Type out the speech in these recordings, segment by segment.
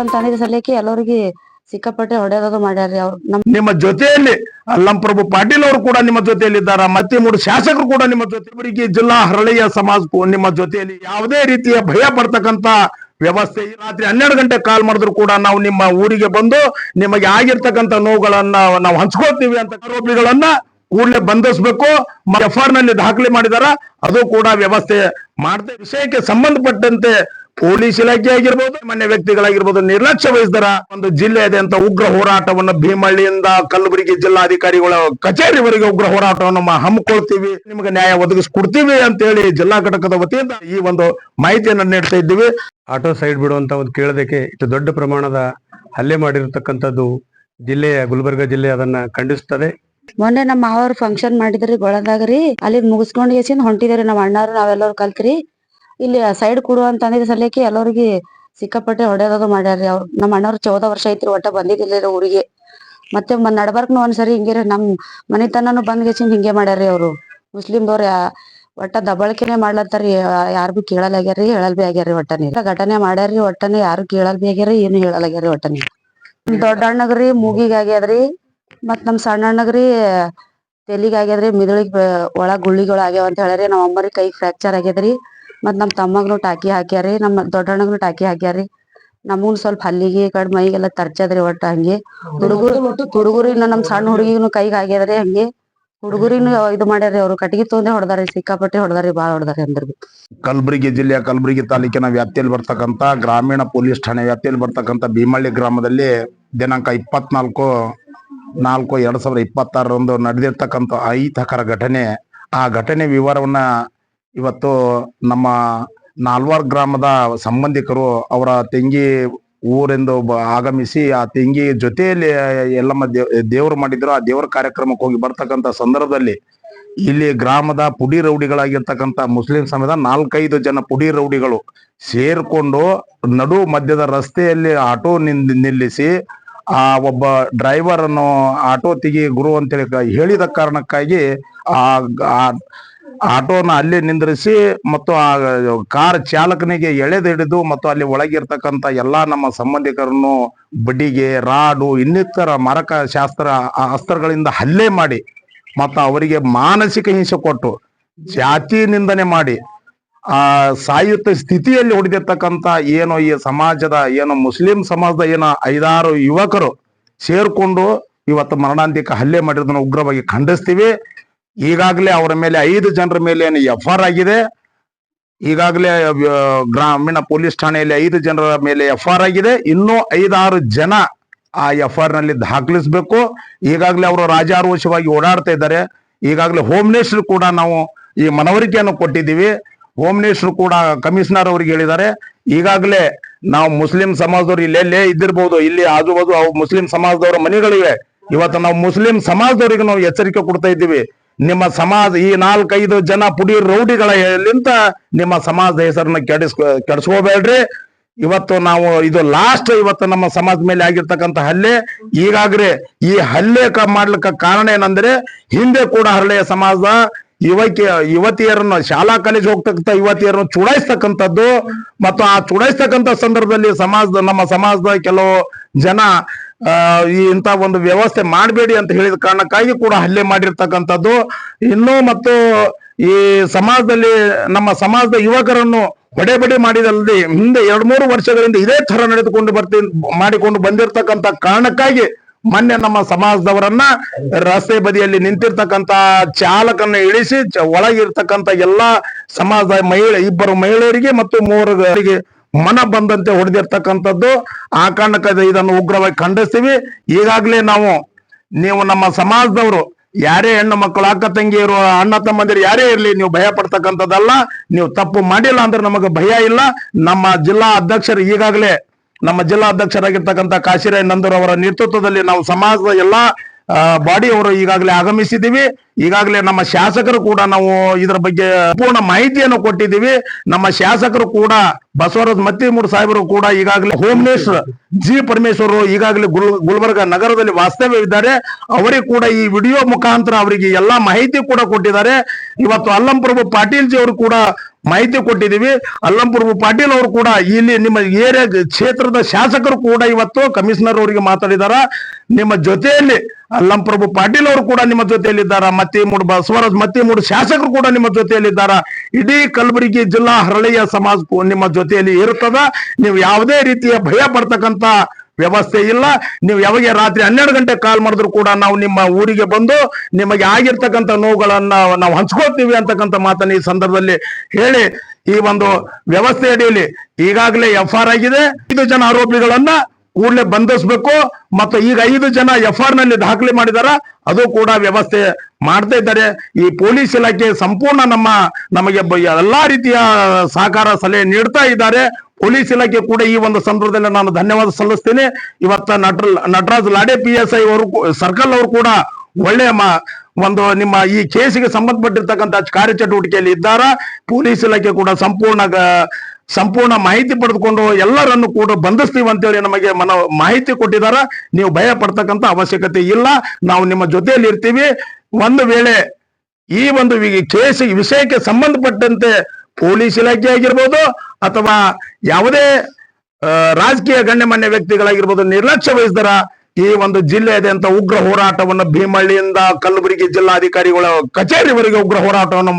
ಅಂತ ಅಂದಿದ ಸಲಕ್ಕೆ ಎಲ್ಲರಿಗೆ ಸಿಕ್ಕಾಪಟ್ಟೆ ಹೊಡೆಯೋದು ಮಾಡ್ಯಾರ್ರಿ ಅವ್ರು. ನಿಮ್ಮ ಜೊತೆಯಲ್ಲಿ ಅಲ್ಲಂಪ್ರಭು ಪಾಟೀಲ್ ಅವರು ಕೂಡ ನಿಮ್ಮ ಜೊತೆಯಲ್ಲಿ ಇದ್ದಾರ, ಮತ್ತೆ 3 ಶಾಸಕರು ಕೂಡ ನಿಮ್ಮ ಜೊತೆ, ಜಿಲ್ಲಾ ಹರಳೆಯ ಸಮಾಜಕ್ಕೂ ನಿಮ್ಮ ಜೊತೆಯಲ್ಲಿ ಯಾವುದೇ ರೀತಿಯ ಭಯ ಪಡ್ತಕ್ಕಂತ ವ್ಯವಸ್ಥೆ. ರಾತ್ರಿ 12 ಗಂಟೆ ಕಾಲ್ ಮಾಡಿದ್ರು ಕೂಡ ನಾವು ನಿಮ್ಮ ಊರಿಗೆ ಬಂದು ನಿಮಗೆ ಆಗಿರ್ತಕ್ಕಂಥ ನೋವುಗಳನ್ನ ನಾವು ಹಂಚ್ಕೊಳ್ತೀವಿ ಅಂತ ಆರೋಪಿಗಳನ್ನ ಕೂಡಲೇ ಬಂಧಿಸಬೇಕು. FR ನಲ್ಲಿ ದಾಖಲೆ ಮಾಡಿದಾರ, ಅದು ಕೂಡ ವ್ಯವಸ್ಥೆ ಮಾಡದೆ ವಿಷಯಕ್ಕೆ ಸಂಬಂಧಪಟ್ಟಂತೆ ಪೊಲೀಸ್ ಇಲಾಖೆ ಆಗಿರ್ಬೋದು, ಮಾನ್ಯ ವ್ಯಕ್ತಿಗಳಾಗಿರ್ಬೋದು ನಿರ್ಲಕ್ಷ್ಯ ವಹಿಸಿದಾರ. ಒಂದು ಜಿಲ್ಲೆಯಾದ್ಯಂತ ಉಗ್ರ ಹೋರಾಟವನ್ನು ಭೀಮಳ್ಳಿಯಿಂದ ಕಲಬುರಗಿ ಜಿಲ್ಲಾಧಿಕಾರಿಗಳ ಕಚೇರಿವರೆಗೆ ಉಗ್ರ ಹೋರಾಟವನ್ನು ಹಮ್ಮಿಕೊಳ್ತೀವಿ, ನಿಮಗೆ ನ್ಯಾಯ ಒದಗಿಸ್ಕೊಡ್ತೀವಿ ಅಂತ ಹೇಳಿ ಜಿಲ್ಲಾ ಘಟಕದ ವತಿಯಿಂದ ಈ ಒಂದು ಮಾಹಿತಿಯನ್ನು ನೀಡ್ತಾ ಇದ್ದೀವಿ. ಆಟೋ ಸೈಡ್ ಬಿಡುವಂತ ಒಂದು ಕೇಳೋದಕ್ಕೆ ಇಷ್ಟು ದೊಡ್ಡ ಪ್ರಮಾಣದ ಹಲ್ಲೆ ಮಾಡಿರತಕ್ಕಂಥದ್ದು ಜಿಲ್ಲೆಯ ಗುಲ್ಬರ್ಗ ಜಿಲ್ಲೆ ಅದನ್ನ ಖಂಡಿಸ್ತದೆ. ಮೊನ್ನೆ ನಮ್ಮ ಮಾವರು ಫಂಕ್ಷನ್ ಮಾಡಿದ್ರಿ ಗೊಳದಾಗ್ರಿ, ಅಲ್ಲಿ ಮುಗಿಸ್ಕೊಂಡ್ ಎಸಿಂದ ಹೊಂಟಿದ್ರಿ. ನಮ್ಮ ಅಣ್ಣಾರು ನಾವೆಲ್ಲರೂ ಕಲ್ತ್ರಿ. ಇಲ್ಲಿ ಸೈಡ್ ಕೊಡು ಅಂತ ಅಂದಿದ ಸಲಕ್ಕೆ ಎಲ್ಲರಿಗೆ ಸಿಕ್ಕಾಪಟ್ಟೆ ಹೊಡೆಯೋದು ಮಾಡ್ಯಾರ್ರಿ ಅವ್ರು. ನಮ್ಮ ಅಣ್ಣವ್ರು 14 ವರ್ಷ ಐತ್ರಿ, ಒಟ್ಟ ಬಂದಿದ್ದಿಲ್ಲ ಊರಿಗೆ. ಮತ್ತೆ ನಡ್ಬರ್ಕ್ನು ಒಂದ್ಸರಿ ಹಿಂಗೆ ನಮ್ ಮನಿತನನು ಬಂದ್ಗೆಸಿಂದ ಹಿಂಗೆ ಮಾಡ್ಯಾರ್ರಿ ಅವ್ರು. ಮುಸ್ಲಿಮ್ದವ್ರ ಒಟ್ಟ ದಬ್ಬಾಳಿಕೆನೆ ಮಾಡ್ಲತ್ತಾರಿ, ಯಾರು ಬಿ ಕೇಳಲಾಗ್ಯಾರಿ, ಹೇಳಲ್ ಬಿ ಆಗ್ಯಾರಿ. ಒಟ್ಟನೆ ಘಟನೆ ಮಾಡ್ಯಾರ್ರಿ, ಒಟ್ಟನೆ ಯಾರು ಕೇಳಲ್ ಬಿ ಆಗ್ಯಾರಿ, ಏನು ಹೇಳಲಾಗ್ಯಾರಿ. ಒಟ್ಟನೆ ದೊಡ್ಡ ಅಣ್ಣಗ್ರಿ ಮೂಗಿಗ್ ಆಗ್ಯಾದ್ರಿ, ಮತ್ ನಮ್ ಸಣ್ಣ ಅಣ್ಣಗ್ರಿ ತೆಲಿಗ್ ಆಗ್ಯಾದ್ರಿ, ಮಿದುಳಿಗ್ ಒಳಗ್ ಗುಳ್ಳಿಗಳು ಆಗ್ಯಾವ ಅಂತ ಹೇಳ್ಯಾರಿ. ನಮ್ಮ ಅಮ್ಮರಿ ಕೈಗ್ ಫ್ರಾಕ್ಚರ್ ಆಗ್ಯದ್ರಿ. ಮತ್ ನಮ್ ತಮ್ಮಗ್ನು ಟಾಕಿ ಹಾಕ್ಯಾರಿ, ನಮ್ಮ ದೊಡ್ಡಣ್ಣಗ್ನು ಟಾಕಿ ಹಾಕ್ಯಾರಿ. ನಮಗೂ ಸ್ವಲ್ಪ ಹಲ್ಲಿಗೆ ಕಡ್ ಮೈಗೆಲ್ಲ ತರ್ಚದ್ರಿ. ಒಟ್ಟ ಹಂಗೆ ಹುಡುಗರಿನ ನಮ್ ಸಣ್ಣ ಹುಡುಗಿನು ಕೈಗ್ ಆಗ್ಯದ್ರಿ. ಹಂಗೆ ಹುಡುಗರಿನು ಇದು ಮಾಡ್ಯಾರಿ, ಅವ್ರು ಕಟ್ಟಿಗೆ ತೊಂದ್ರೆ ಹೊಡೆದಾರಿ, ಸಿಕ್ಕಾಪಟ್ಟೆ ಹೊಡೆದಾರಿ, ಬಾಳ ಹೊಡೆದಾರಿ ಅಂದ್ರಿ. ಕಲಬುರಗಿ ಜಿಲ್ಲೆಯ ಕಲಬುರಗಿ ತಾಲೂಕಿನ ವ್ಯಾಪ್ತಿಯಲ್ಲಿ ಬರ್ತಕ್ಕಂತ ಗ್ರಾಮೀಣ ಪೊಲೀಸ್ ಠಾಣೆ ವ್ಯಾಪ್ತಿಯಲ್ಲಿ ಬರ್ತಕ್ಕಂತ ಭೀಮಳ್ಳಿ ಗ್ರಾಮದಲ್ಲಿ ದಿನಾಂಕ 24/4/2026 ನಡೆದಿರ್ತಕ್ಕಂಥ ಅಹಿತಕರ ಘಟನೆ. ಆ ಘಟನೆ ವಿವರವನ್ನ ಇವತ್ತು ನಮ್ಮ ನಾಲ್ವಾರ್ ಗ್ರಾಮದ ಸಂಬಂಧಿಕರು ಅವರ ತಂಗಿ ಊರೆಂದು ಆಗಮಿಸಿ ಆ ತಂಗಿ ಜೊತೆಯಲ್ಲಿ ಎಲ್ಲಮ್ಮ ದೇವರು ಮಾಡಿದ್ರು. ಆ ದೇವರ ಕಾರ್ಯಕ್ರಮಕ್ಕೆ ಹೋಗಿ ಬರ್ತಕ್ಕಂಥ ಸಂದರ್ಭದಲ್ಲಿ ಇಲ್ಲಿ ಗ್ರಾಮದ ಪುಡಿ ರೌಡಿಗಳಾಗಿರ್ತಕ್ಕಂಥ ಮುಸ್ಲಿಂ ಸಮಾಜದ 4-5 ಜನ ಪುಡಿ ರೌಡಿಗಳು ಸೇರ್ಕೊಂಡು ನಡು ಮಧ್ಯದ ರಸ್ತೆಯಲ್ಲಿ ಆಟೋ ನಿಲ್ಲಿಸಿ ಆ ಒಬ್ಬ ಡ್ರೈವರ್ ಅನ್ನು ಆಟೋ ತೆಗಿ ಗುರು ಅಂತೇಳಿ ಹೇಳಿದ ಕಾರಣಕ್ಕಾಗಿ ಆ ಆಟೋನ ಅಲ್ಲಿ ನಿಂದ್ರಿಸಿ ಮತ್ತು ಆ ಕಾರ್ ಚಾಲಕನಿಗೆ ಎಳೆದು ಹಿಡಿದು ಮತ್ತು ಅಲ್ಲಿ ಒಳಗಿರ್ತಕ್ಕಂಥ ಎಲ್ಲಾ ನಮ್ಮ ಸಂಬಂಧಿಕರನ್ನು ಬಡಿಗೆ, ರಾಡು, ಇನ್ನಿತರ ಮಾರಕ ಶಾಸ್ತ್ರ ಅಸ್ತ್ರಗಳಿಂದ ಹಲ್ಲೆ ಮಾಡಿ ಮತ್ತು ಅವರಿಗೆ ಮಾನಸಿಕ ಹಿಂಸೆ ಕೊಟ್ಟು ಜಾತಿ ನಿಂದನೆ ಮಾಡಿ ಆ ಸಾಯುತ್ತ ಸ್ಥಿತಿಯಲ್ಲಿ ಹೊಡೆದಿರ್ತಕ್ಕಂಥ ಏನು ಈ ಸಮಾಜದ ಮುಸ್ಲಿಂ ಸಮಾಜದ 5-6 ಯುವಕರು ಸೇರ್ಕೊಂಡು ಇವತ್ತು ಮರಣಾಂತಿಕ ಹಲ್ಲೆ ಮಾಡಿರೋದನ್ನು ಉಗ್ರವಾಗಿ ಖಂಡಿಸ್ತೀವಿ. ಈಗಾಗಲೇ ಅವರ ಮೇಲೆ 5 ಜನರ ಮೇಲೆ FR ಆಗಿದೆ. ಈಗಾಗಲೇ ಗ್ರಾಮೀಣ ಪೊಲೀಸ್ ಠಾಣೆಯಲ್ಲಿ 5 ಜನರ ಮೇಲೆ FR ಆಗಿದೆ. ಇನ್ನೂ 5-6 ಜನ ಆ FR ನಲ್ಲಿ ದಾಖಲಿಸಬೇಕು. ಈಗಾಗಲೇ ಅವರು ರಾಜಾರೋಷವಾಗಿ ಓಡಾಡ್ತಾ ಇದ್ದಾರೆ. ಈಗಾಗಲೇ ಹೋಮ್ ಮಿನಿಸ್ಟರ್ ಕೂಡ ನಾವು ಈ ಮನವರಿಕೆಯನ್ನು ಕೊಟ್ಟಿದ್ದೀವಿ. ಹೋಮ್ ಮಿನಿಸ್ಟರ್ ಕೂಡ ಕಮಿಷನರ್ ಅವರಿಗೆ ಹೇಳಿದ್ದಾರೆ. ಈಗಾಗಲೇ ನಾವು ಮುಸ್ಲಿಂ ಸಮಾಜದವ್ರು ಇಲ್ಲೆಲ್ಲೇ ಇದ್ದಿರ್ಬೋದು, ಇಲ್ಲಿ ಆಜುಬಾಜು ಮುಸ್ಲಿಂ ಸಮಾಜದವರ ಮನೆಗಳಿವೆ. ಇವತ್ತು ನಾವು ಮುಸ್ಲಿಂ ಸಮಾಜದವರಿಗೆ ನಾವು ಎಚ್ಚರಿಕೆ ಕೊಡ್ತಾ ಇದ್ದೀವಿ. ನಿಮ್ಮ ಸಮಾಜ ಈ 4-5 ಜನ ಪುಡಿ ರೌಡಿಗಳಿಂದ ನಿಮ್ಮ ಸಮಾಜದ ಹೆಸರನ್ನ ಕೆಡಿಸ್ಕೋಬೇಡ್ರಿ. ಇವತ್ತು ನಾವು ಇದು ಲಾಸ್ಟ್ ಇವತ್ತು ನಮ್ಮ ಸಮಾಜ ಮೇಲೆ ಆಗಿರ್ತಕ್ಕಂಥ ಹಲ್ಲೆ. ಈಗಾಗಲೇ ಈ ಹಲ್ಲೆ ಮಾಡ್ಲಿಕ್ಕೆ ಕಾರಣ ಏನಂದ್ರೆ ಹಿಂದೆ ಕೂಡ ಹರಳೆಯ ಸಮಾಜದ ಯುವತಿಯರನ್ನು ಶಾಲಾ ಕಾಲೇಜ್ ಹೋಗ್ತಕ್ಕಂಥ ಯುವತಿಯರನ್ನು ಚುಡಾಯಿಸ್ತಕ್ಕಂಥದ್ದು ಮತ್ತು ಆ ಚುಡಾಯಿಸ್ತಕ್ಕಂಥ ಸಂದರ್ಭದಲ್ಲಿ ನಮ್ಮ ಸಮಾಜದ ಕೆಲವು ಜನ ಇಂಥ ಒಂದು ವ್ಯವಸ್ಥೆ ಮಾಡಬೇಡಿ ಅಂತ ಹೇಳಿದ ಕಾರಣಕ್ಕಾಗಿ ಕೂಡ ಹಲ್ಲೆ ಮಾಡಿರ್ತಕ್ಕಂಥದ್ದು. ಇನ್ನೂ ಮತ್ತು ಈ ಸಮಾಜದಲ್ಲಿ ನಮ್ಮ ಸಮಾಜದ ಯುವಕರನ್ನು ಹೊಡೆಬಡಿ ಮಾಡಿದಲ್ಲದೆ ಹಿಂದೆ 2-3 ವರ್ಷಗಳಿಂದ ಇದೇ ತರ ಮಾಡಿಕೊಂಡು ಬಂದಿರತಕ್ಕಂಥ ಕಾರಣಕ್ಕಾಗಿ ಮೊನ್ನೆ ನಮ್ಮ ಸಮಾಜದವರನ್ನ ರಸ್ತೆ ಬದಿಯಲ್ಲಿ ನಿಂತಿರ್ತಕ್ಕಂಥ ಚಾಲಕನ್ನ ಇಳಿಸಿ ಒಳಗಿರ್ತಕ್ಕಂಥ ಎಲ್ಲಾ ಸಮಾಜದ 2 ಮಹಿಳೆಯರಿಗೆ ಮತ್ತು 3 ಮನ ಬಂದಂತೆ ಹೊಡೆದಿರ್ತಕ್ಕಂಥದ್ದು. ಆ ಕಾರಣಕ್ಕೆ ಇದನ್ನು ಉಗ್ರವಾಗಿ ಖಂಡಿಸ್ತೀವಿ. ಈಗಾಗಲೇ ನೀವು ನಮ್ಮ ಸಮಾಜದವರು ಯಾರೇ ಹೆಣ್ಣು ಮಕ್ಕಳು, ಅಕ್ಕ ತಂಗಿಯರು, ಅಣ್ಣ ತಮ್ಮಂದಿರು ಯಾರೇ ಇರ್ಲಿ, ನೀವು ಭಯ ಪಡ್ತಕ್ಕಂಥದ್ದಲ್ಲ. ನೀವು ತಪ್ಪು ಮಾಡಿಲ್ಲ ಅಂದ್ರೆ ನಮಗೆ ಭಯ ಇಲ್ಲ. ನಮ್ಮ ಜಿಲ್ಲಾ ಅಧ್ಯಕ್ಷರು ಈಗಾಗಲೇ ನಮ್ಮ ಜಿಲ್ಲಾ ಅಧ್ಯಕ್ಷರಾಗಿರ್ತಕ್ಕಂಥ ಕಾಶಿರಾಯ್ ನಂದೂರ್ ಅವರ ನೇತೃತ್ವದಲ್ಲಿ ನಾವು ಸಮಾಜದ ಎಲ್ಲಾ ಬಾಡಿಯವರು ಈಗಾಗಲೇ ಆಗಮಿಸಿದ್ದೀವಿ. ಈಗಾಗಲೇ ನಮ್ಮ ಶಾಸಕರು ಕೂಡ ನಾವು ಇದರ ಬಗ್ಗೆ ಪೂರ್ಣ ಮಾಹಿತಿಯನ್ನು ಕೊಟ್ಟಿದ್ದೀವಿ. ನಮ್ಮ ಶಾಸಕರು ಕೂಡ ಬಸವರಾಜ್ ಮತ್ತಿಮೂರು ಸಾಹೇಬರು ಕೂಡ ಈಗಾಗಲೇ ಹೋಮ್ ಮಿನಿಸ್ಟರ್ ಜಿ ಪರಮೇಶ್ವರ್ ಈಗಾಗಲೇ ಗುಲ್ಬರ್ಗ ನಗರದಲ್ಲಿ ವಾಸ್ತವ್ಯವಿದ್ದಾರೆ. ಅವರಿಗೆ ಕೂಡ ಈ ವಿಡಿಯೋ ಮುಖಾಂತರ ಅವರಿಗೆ ಎಲ್ಲಾ ಮಾಹಿತಿ ಕೂಡ ಕೊಟ್ಟಿದ್ದಾರೆ. ಇವತ್ತು ಅಲ್ಲಂಪ್ರಭು ಪಾಟೀಲ್ ಜಿ ಅವರು ಕೂಡ ಮಾಹಿತಿ ಕೊಟ್ಟಿದ್ದೀವಿ. ಅಲ್ಲಂಪುರ ಪಾಟೀಲ್ ಅವರು ಕೂಡ ಇಲ್ಲಿ ನಿಮ್ಮ ಏರಿಯಾ ಕ್ಷೇತ್ರದ ಶಾಸಕರು ಕೂಡ ಇವತ್ತು ಕಮಿಷನರ್ ಅವರಿಗೆ ಮಾತಾಡಿದಾರ. ನಿಮ್ಮ ಜೊತೆಯಲ್ಲಿ ಅಲ್ಲಂಪ್ರಭು ಪಾಟೀಲ್ ಅವರು ಕೂಡ ನಿಮ್ಮ ಜೊತೆಯಲ್ಲಿದ್ದಾರ. ಮತ್ತಿಮೂಡು ಬಸವರಾಜ್ ಮತ್ತಿಮೂಡು ಶಾಸಕರು ಕೂಡ ನಿಮ್ಮ ಜೊತೆಯಲ್ಲಿದ್ದಾರ. ಇಡೀ ಕಲಬುರಗಿ ಜಿಲ್ಲಾ ಹರಳಿಯ ಸಮಾಜ ನಿಮ್ಮ ಜೊತೆಯಲ್ಲಿ ಇರುತ್ತದ. ನೀವು ಯಾವುದೇ ರೀತಿಯ ಭಯ ಪಡ್ತಕ್ಕಂತ ವ್ಯವಸ್ಥೆ ಇಲ್ಲ. ನೀವು ಯಾವಾಗ ರಾತ್ರಿ 12 ಗಂಟೆ ಕಾಲ್ ಮಾಡಿದ್ರು ಕೂಡ ನಾವು ನಿಮ್ಮ ಊರಿಗೆ ಬಂದು ನಿಮಗೆ ಆಗಿರ್ತಕ್ಕಂಥ ನೋವುಗಳನ್ನ ನಾವು ಹಂಚ್ಕೊಳ್ತೀವಿ ಅಂತಕ್ಕಂಥ ಮಾತನ್ನ ಈ ಸಂದರ್ಭದಲ್ಲಿ ಹೇಳಿ, ಈ ಒಂದು ವ್ಯವಸ್ಥೆ ಅಡಿಯಲ್ಲಿ ಈಗಾಗಲೇ FR ಆಗಿದೆ. 5 ಜನ ಆರೋಪಿಗಳನ್ನ ಕೂಡಲೇ ಬಂಧಿಸಬೇಕು. ಮತ್ತು ಈಗ 5 ಜನ FR ನಲ್ಲಿ ದಾಖಲೆ ಮಾಡಿದಾರ, ಅದು ಕೂಡ ವ್ಯವಸ್ಥೆ ಮಾಡ್ತಾ ಇದ್ದಾರೆ. ಈ ಪೊಲೀಸ್ ಇಲಾಖೆ ಸಂಪೂರ್ಣ ನಮಗೆ ಎಲ್ಲಾ ರೀತಿಯ ಸಹಕಾರ ಸಲಹೆ ನೀಡ್ತಾ ಇದ್ದಾರೆ. ಪೊಲೀಸ್ ಇಲಾಖೆ ಕೂಡ ಈ ಒಂದು ಸಂದರ್ಭದಲ್ಲಿ ನಾನು ಧನ್ಯವಾದ ಸಲ್ಲಿಸ್ತೇನೆ. ಇವತ್ತ ನಟರಾಜ್ ಲಾಡೆ PSI ಅವರು ಸರ್ಕಲ್ ಅವರು ಕೂಡ ಒಳ್ಳೆಯ ಒಂದು ನಿಮ್ಮ ಈ ಕೇಸಿಗೆ ಸಂಬಂಧಪಟ್ಟಿರ್ತಕ್ಕಂಥ ಕಾರ್ಯಚಟುವಟಿಕೆಯಲ್ಲಿ ಇದ್ದಾರ. ಪೊಲೀಸ್ ಇಲಾಖೆ ಕೂಡ ಸಂಪೂರ್ಣ ಮಾಹಿತಿ ಪಡೆದುಕೊಂಡು ಎಲ್ಲರನ್ನು ಕೂಡ ಬಂಧಿಸ್ತೀವಿ ಅಂತೇಳಿ ನಮಗೆ ಮಾಹಿತಿ ಕೊಟ್ಟಿದ್ದಾರೆ. ನೀವು ಭಯ ಪಡ್ತಕ್ಕಂಥ ಅವಶ್ಯಕತೆ ಇಲ್ಲ, ನಾವು ನಿಮ್ಮ ಜೊತೆಯಲ್ಲಿ ಇರ್ತೀವಿ. ಒಂದು ವೇಳೆ ಈ ಒಂದು ವಿಷಯಕ್ಕೆ ಸಂಬಂಧಪಟ್ಟಂತೆ ಪೊಲೀಸ್ ಇಲಾಖೆ ಆಗಿರ್ಬೋದು ಅಥವಾ ಯಾವುದೇ ರಾಜಕೀಯ ಗಣ್ಯಮಾನ್ಯ ವ್ಯಕ್ತಿಗಳಾಗಿರ್ಬೋದು ನಿರ್ಲಕ್ಷ್ಯ ವಹಿಸಿದರ ಈ ಒಂದು ಜಿಲ್ಲೆಯಾದ್ಯಂತ ಉಗ್ರ ಹೋರಾಟವನ್ನು ಭೀಮಳ್ಳಿಯಿಂದ ಕಲಬುರಗಿ ಜಿಲ್ಲಾಧಿಕಾರಿಗಳ ಕಚೇರಿವರೆಗೆ ಉಗ್ರ ಹೋರಾಟವನ್ನು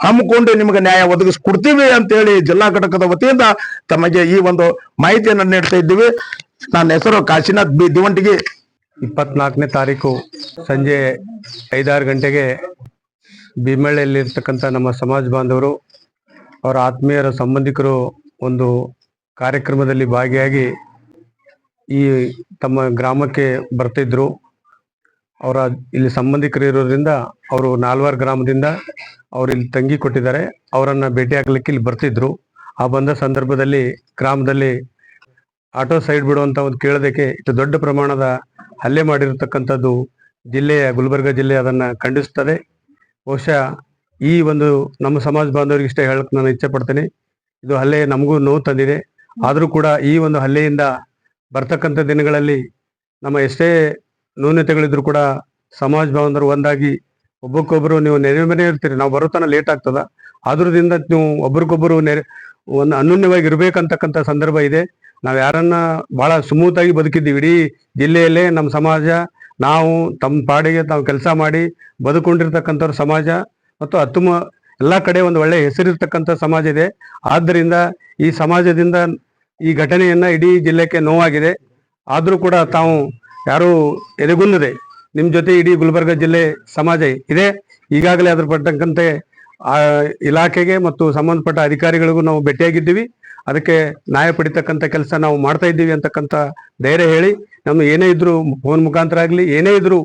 ಹಮ್ಮಿಕೊಂಡು ನಿಮಗೆ ನ್ಯಾಯ ಒದಗಿಸ್ಕೊಡ್ತೀವಿ ಅಂತೇಳಿ ಜಿಲ್ಲಾ ಘಟಕದ ವತಿಯಿಂದ ತಮಗೆ ಈ ಒಂದು ಮಾಹಿತಿಯನ್ನು ನೀಡ್ತಾ ಇದ್ದೀವಿ. ನನ್ನ ಹೆಸರು ಕಾಶಿನಾಥ್ ಬಿ ದಿವಂಟಿಗಿ. 24ನೇ ತಾರೀಕು ಸಂಜೆ 5-6 ಗಂಟೆಗೆ ಭೀಮಳ್ಳಿಯಲ್ಲಿರ್ತಕ್ಕಂಥ ನಮ್ಮ ಸಮಾಜ ಬಾಂಧವರು ಅವರ ಆತ್ಮೀಯರ ಸಂಬಂಧಿಕರು ಒಂದು ಕಾರ್ಯಕ್ರಮದಲ್ಲಿ ಭಾಗಿಯಾಗಿ ಈ ತಮ್ಮ ಗ್ರಾಮಕ್ಕೆ ಬರ್ತಿದ್ರು. ಅವರ ಇಲ್ಲಿ ಸಂಬಂಧಿಕರು ಇರೋದ್ರಿಂದ ಅವರು ನಾಲ್ವಾರ್ ಗ್ರಾಮದಿಂದ ಅವರು ಇಲ್ಲಿ ತಂಗಿ ಕೊಟ್ಟಿದ್ದಾರೆ. ಅವರನ್ನ ಭೇಟಿ ಆಗ್ಲಿಕ್ಕೆ ಇಲ್ಲಿ ಬರ್ತಿದ್ರು. ಆ ಬಂದ ಸಂದರ್ಭದಲ್ಲಿ ಗ್ರಾಮದಲ್ಲಿ ಆಟೋ ಸೈಡ್ ಬಿಡುವಂತ ಒಂದು ಕೇಳೋದಕ್ಕೆ ಇಷ್ಟು ದೊಡ್ಡ ಪ್ರಮಾಣದ ಹಲ್ಲೆ ಮಾಡಿರತಕ್ಕಂಥದ್ದು ಗುಲ್ಬರ್ಗ ಜಿಲ್ಲೆ ಅದನ್ನ ಖಂಡಿಸ್ತದೆ. ಬಹುಶಃ ಈ ಒಂದು ನಮ್ಮ ಸಮಾಜ ಬಾಂಧವರಿಗೆ ಇಷ್ಟೇ ಹೇಳಕ್ ನಾನು ಇಚ್ಛೆ ಪಡ್ತೇನೆ. ಇದು ಹಲ್ಲೆ ನಮಗೂ ನೋವು ತಂದಿದೆ. ಆದರೂ ಕೂಡ ಈ ಒಂದು ಹಲ್ಲೆಯಿಂದ ಬರ್ತಕ್ಕಂಥ ದಿನಗಳಲ್ಲಿ ನಮ್ಮ ಎಷ್ಟೇ ನ್ಯೂನತೆಗಳಿದ್ರು ಕೂಡ ಸಮಾಜ ಬಾಂಧವರು ಒಂದಾಗಿ ಒಬ್ಬರಿಗೊಬ್ಬರು ನೀವು ನೆರೆ ಇರ್ತೀರಿ. ನಾವು ಬರೋತನ ಲೇಟ್ ಆಗ್ತದ, ಆದ್ರದಿಂದ ನೀವು ಒಬ್ರಿಗೊಬ್ಬರು ಒಂದು ಅನ್ಯೋನ್ಯವಾಗಿ ಇರ್ಬೇಕಂತಕ್ಕಂಥ ಸಂದರ್ಭ ಇದೆ. ನಾವು ಯಾರನ್ನ ಬಹಳ ಸ್ಮೂತ್ ಆಗಿ ಬದುಕಿದ್ದೀವಿ. ಇಡೀ ಜಿಲ್ಲೆಯಲ್ಲೇ ನಮ್ಮ ಸಮಾಜ ನಾವು ತಮ್ಮ ಪಾಡಿಗೆ ತಾವು ಕೆಲಸ ಮಾಡಿ ಬದುಕೊಂಡಿರ್ತಕ್ಕಂಥವ್ರ ಸಮಾಜ ಮತ್ತು ಎಲ್ಲಾ ಕಡೆ ಒಂದು ಒಳ್ಳೆ ಹೆಸರಿರ್ತಕ್ಕಂಥ ಸಮಾಜ ಇದೆ. ಆದ್ದರಿಂದ ಈ ಸಮಾಜದಿಂದ ಈ ಘಟನೆಯನ್ನ ಇಡೀ ಜಿಲ್ಲೆಗೆ ನೋವಾಗಿದೆ. ಆದ್ರೂ ಕೂಡ ತಾವು ಯಾರು ಎದೆಗುನ್ನದೆ ನಿಮ್ ಜೊತೆ ಇಡೀ ಗುಲ್ಬರ್ಗ ಜಿಲ್ಲೆ ಸಮಾಜ ಇದೆ. ಈಗಾಗಲೇ ಅದ್ರ ಪಟ್ಟಂತೆ ಆ ಇಲಾಖೆಗೆ ಮತ್ತು ಸಂಬಂಧಪಟ್ಟ ಅಧಿಕಾರಿಗಳಿಗೂ ನಾವು ಭೇಟಿಯಾಗಿದ್ದೀವಿ. ಅದಕ್ಕೆ ನ್ಯಾಯ ಪಡಿತಕ್ಕಂಥ ಕೆಲಸ ನಾವು ಮಾಡ್ತಾ ಇದ್ದೀವಿ ಅಂತಕ್ಕಂಥ ಧೈರ್ಯ ಹೇಳಿ, ನಮ್ಗೆ ಏನೇ ಇದ್ರು ಫೋನ್ ಮುಖಾಂತರ ಆಗ್ಲಿ ಏನೇ ಇದ್ರು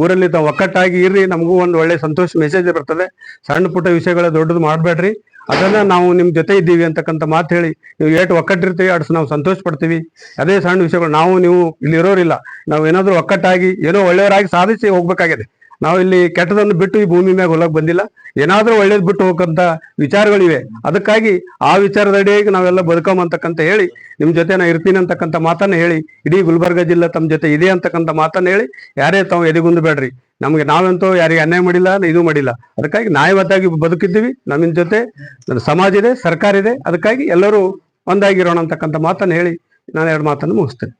ಊರಲ್ಲಿ ತಾವು ಒಕ್ಕಟ್ಟಾಗಿ ಇರ್ರಿ, ನಮಗೂ ಒಂದು ಒಳ್ಳೆ ಸಂತೋಷ ಮೆಸೇಜ್ ಬರ್ತದೆ. ಸಣ್ಣ ಪುಟ್ಟ ವಿಷಯಗಳ ದೊಡ್ಡದು ಮಾಡಬೇಡ್ರಿ, ಅದನ್ನ ನಾವು ನಿಮ್ ಜೊತೆ ಇದ್ದೀವಿ ಅಂತಕ್ಕಂಥ ಮಾತು ಹೇಳಿ, ನೀವು ಎಷ್ಟು ಒಕ್ಕಟ್ಟಿರ್ತೀವಿ ಅಷ್ಟು ನಾವು ಸಂತೋಷ ಪಡ್ತೀವಿ. ಅದೇ ಸಣ್ಣ ವಿಷಯಗಳು ನೀವು ಇಲ್ಲಿ ಇರೋರಿಲ್ಲ, ನಾವು ಏನಾದ್ರೂ ಒಕ್ಕಟ್ಟಾಗಿ ಏನೋ ಒಳ್ಳೆಯವರಾಗಿ ಸಾಧಿಸಿ ಹೋಗ್ಬೇಕಾಗಿದೆ. ನಾವು ಇಲ್ಲಿ ಕೆಟ್ಟದನ್ನು ಬಿಟ್ಟು ಈ ಭೂಮಿ ಮ್ಯಾಗ ಹೊಲಕ್ ಬಂದಿಲ್ಲ. ಏನಾದ್ರೂ ಒಳ್ಳೇದ್ ಬಿಟ್ಟು ಹೋಗಂತ ವಿಚಾರಗಳಿವೆ. ಅದಕ್ಕಾಗಿ ಆ ವಿಚಾರದಡಿಯಾಗಿ ನಾವೆಲ್ಲ ಬದುಕಂತಕ್ಕಂತ ಹೇಳಿ ನಿಮ್ ಜೊತೆ ನಾ ಇರ್ತೀನಿ ಅಂತಕ್ಕಂಥ ಮಾತನ್ನ ಹೇಳಿ, ಇಡೀ ಗುಲ್ಬರ್ಗ ಜಿಲ್ಲೆ ತಮ್ಮ ಜೊತೆ ಇದೆ ಅಂತಕ್ಕಂಥ ಮಾತನ್ನ ಹೇಳಿ, ಯಾರೇ ತಾವು ಎದೆಗುಂದು ಬೇಡ್ರಿ. ನಮ್ಗೆ ನಾವಂತೂ ಯಾರಿಗೆ ಅನ್ಯಾಯ ಮಾಡಿಲ್ಲ, ಇದು ಮಾಡಿಲ್ಲ. ಅದಕ್ಕಾಗಿ ನ್ಯಾಯಬದ್ಧವಾಗಿ ಬದುಕಿದ್ದೀವಿ. ನಮ್ಮ ಜೊತೆ ಸಮಾಜ ಇದೆ, ಸರ್ಕಾರ ಇದೆ. ಅದಕ್ಕಾಗಿ ಎಲ್ಲರೂ ಒಂದಾಗಿರೋಣ ಅಂತಕ್ಕಂಥ ಮಾತನ್ನ ಹೇಳಿ ನಾನು 2 ಮಾತನ್ನು ಮುಗಿಸ್ತೇನೆ.